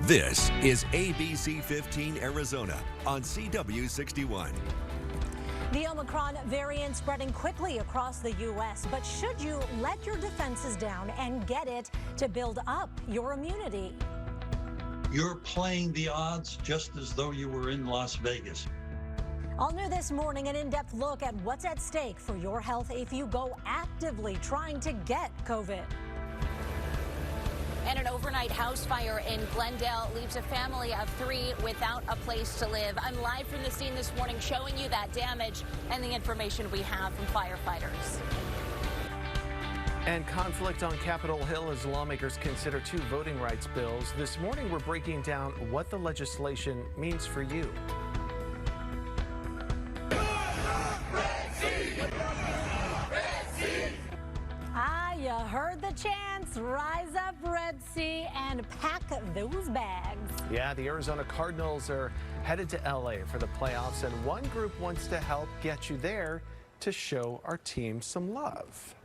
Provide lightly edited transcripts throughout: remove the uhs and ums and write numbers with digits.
This is ABC 15 Arizona on CW 61. The Omicron variant spreading quickly across the U.S., but should you let your defenses down and get it to build up your immunity? You're playing the odds just as though you were in Las Vegas. All new this morning, an in-depth look at what's at stake for your health if you go actively trying to get COVID. And an overnight house fire in Glendale leaves a family of 3 without a place to live. I'm live from the scene this morning showing you that damage and the information we have from firefighters. And conflict on Capitol Hill as lawmakers consider 2 voting rights bills. This morning we're breaking down what the legislation means for you. You heard the chants. Rise up, Red Sea, and pack those bags. Yeah, the Arizona Cardinals are headed to LA for the playoffs, and one group wants to help get you there to show our team some love.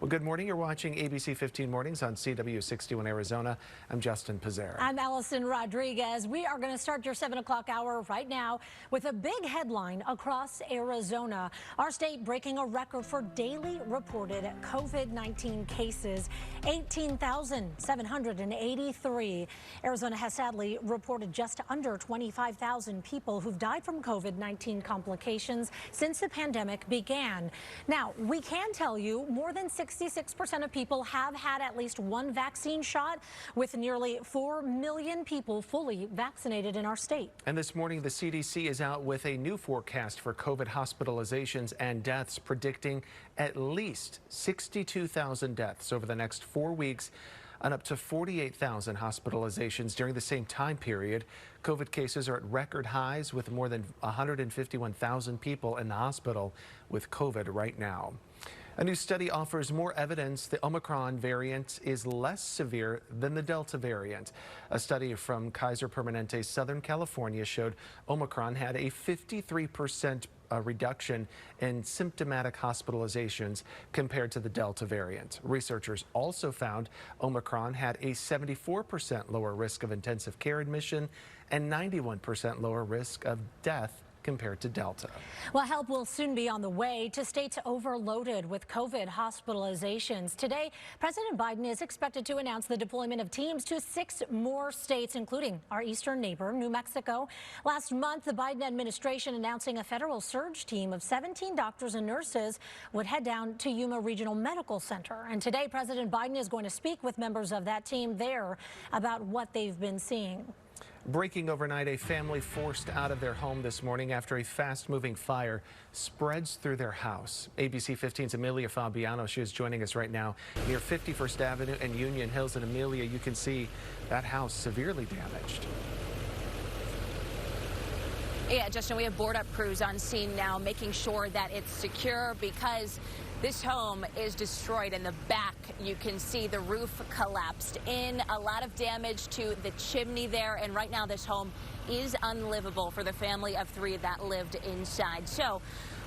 Well, good morning. You're watching ABC 15 Mornings on CW 61 Arizona. I'm Justin Pizzera. I'm Allison Rodriguez. We are going to start your 7 o'clock hour right now with a big headline across Arizona. Our state breaking a record for daily reported COVID-19 cases, 18,783. Arizona has sadly reported just under 25,000 people who've died from COVID-19 complications since the pandemic began. Now, we can tell you more than 66% of people have had at least one vaccine shot, with nearly 4 million people fully vaccinated in our state. And this morning, the CDC is out with a new forecast for COVID hospitalizations and deaths, predicting at least 62,000 deaths over the next 4 weeks and up to 48,000 hospitalizations during the same time period. COVID cases are at record highs, with more than 151,000 people in the hospital with COVID right now. A new study offers more evidence the Omicron variant is less severe than the Delta variant. A study from Kaiser Permanente, Southern California, showed Omicron had a 53% reduction in symptomatic hospitalizations compared to the Delta variant. Researchers also found Omicron had a 74% lower risk of intensive care admission and 91% lower risk of death compared to Delta. Well, help will soon be on the way to states overloaded with COVID hospitalizations. Today, President Biden is expected to announce the deployment of teams to 6 more states, including our eastern neighbor, New Mexico. Last month, the Biden administration announcing a federal surge team of 17 doctors and nurses would head down to Yuma Regional Medical Center. And today, President Biden is going to speak with members of that team there about what they've been seeing. Breaking overnight, a family forced out of their home this morning after a fast-moving fire spreads through their house. ABC 15's Amelia Fabiano, she is joining us right now near 51st Avenue and Union Hills. And Amelia, you can see that house severely damaged. Yeah, Justin, we have board-up crews on scene now, making sure that it's secure, because this home is destroyed. In the back, you can see the roof collapsed in, a lot of damage to the chimney there. And right now, this home is unlivable for the family of 3 that lived inside. So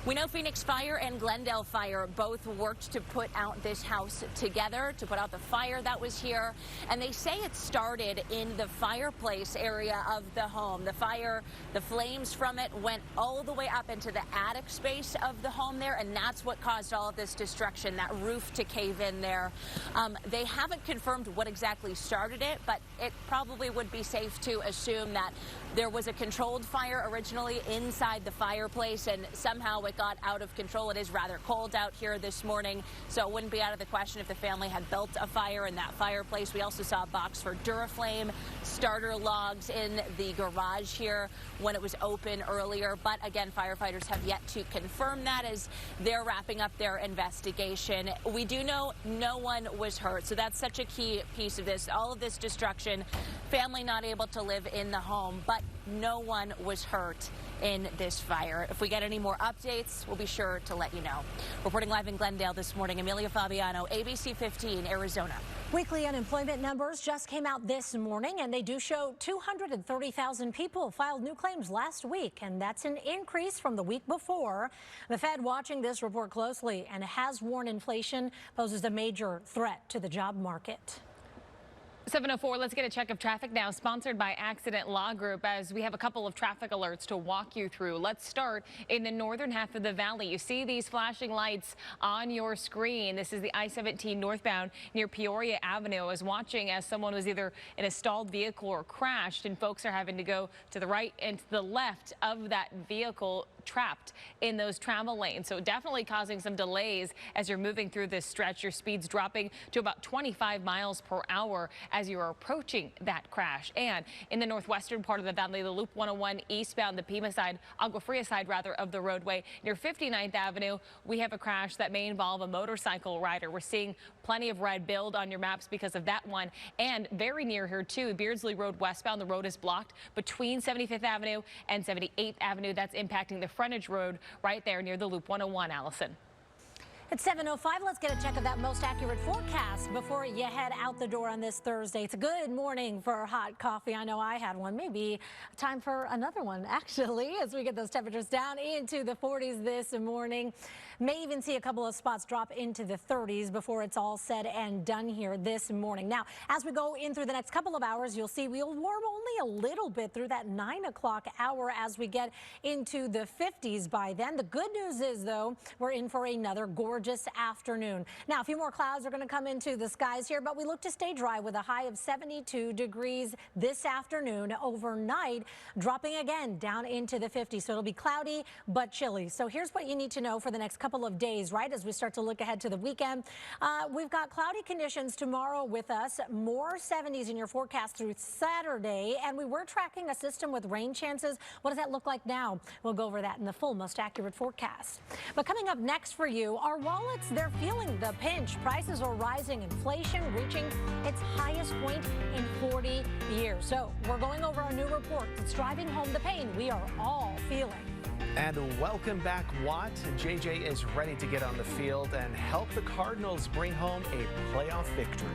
we know Phoenix Fire and Glendale Fire both worked to put out this house together, to put out the fire that was here. And they say it started in the fireplace area of the home. The fire, the flames from it went all the way up into the attic space of the home there, and that's what caused all of this destruction, that roof to cave in there. They haven't confirmed what exactly started it, but it probably would be safe to assume that there was a controlled fire originally inside the fireplace, and somehow it got out of control. It is rather cold out here this morning, so it wouldn't be out of the question if the family had built a fire in that fireplace. We also saw a box for Duraflame starter logs in the garage here when it was open earlier. But again, firefighters have yet to confirm that as they're wrapping up their investigation. We do know no one was hurt, so that's such a key piece of this. All of this destruction, family not able to live in the home, but no one was hurt in this fire. If we get any more updates, we'll be sure to let you know. Reporting live in Glendale this morning, Amelia Fabiano, ABC 15, Arizona. Weekly unemployment numbers just came out this morning, and they do show 230,000 people filed new claims last week, and that's an increase from the week before. The Fed watching this report closely and has warned inflation poses a major threat to the job market. 7:04, let's get a check of traffic now, sponsored by Accident Law Group, as we have a couple of traffic alerts to walk you through. Let's start in the northern half of the valley. You see these flashing lights on your screen. This is the I-17 northbound near Peoria Avenue. I was watching as someone was either in a stalled vehicle or crashed, and folks are having to go to the right and to the left of that vehicle, trapped in those travel lanes. So definitely causing some delays as you're moving through this stretch. Your speed's dropping to about 25 miles per hour as you're approaching that crash. And in the northwestern part of the valley, the Loop 101 eastbound, the Pima side, Agua Fria side rather, of the roadway near 59th Avenue, we have a crash that may involve a motorcycle rider. We're seeing plenty of red build on your maps because of that one. And very near here too, Beardsley Road westbound, the road is blocked between 75th Avenue and 78th Avenue. That's impacting the frontage road right there near the Loop 101, Allison. It's 7:05. Let's get a check of that most accurate forecast before you head out the door on this Thursday. It's a good morning for hot coffee. I know I had one. Maybe time for another one, actually, as we get those temperatures down into the 40s this morning. May even see a couple of spots drop into the 30s before it's all said and done here this morning. Now, as we go in through the next couple of hours, you'll see we'll warm only a little bit through that 9 o'clock hour as we get into the 50s by then. The good news is, though, we're in for another gorgeous afternoon. Now, a few more clouds are going to come into the skies here, but we look to stay dry with a high of 72 degrees this afternoon. Overnight, dropping again down into the 50s. So it'll be cloudy but chilly. So here's what you need to know for the next couple of days, right, as we start to look ahead to the weekend. We've got cloudy conditions tomorrow with us. More 70s in your forecast through Saturday. And we were tracking a system with rain chances. What does that look like now? We'll go over that in the full, most accurate forecast. But coming up next for you, our wallets, they're feeling the pinch. Prices are rising, inflation reaching its highest point in 40 years. So we're going over a new report that's driving home the pain we are all feeling. And welcome back, Watt. JJ is ready to get on the field and help the Cardinals bring home a playoff victory.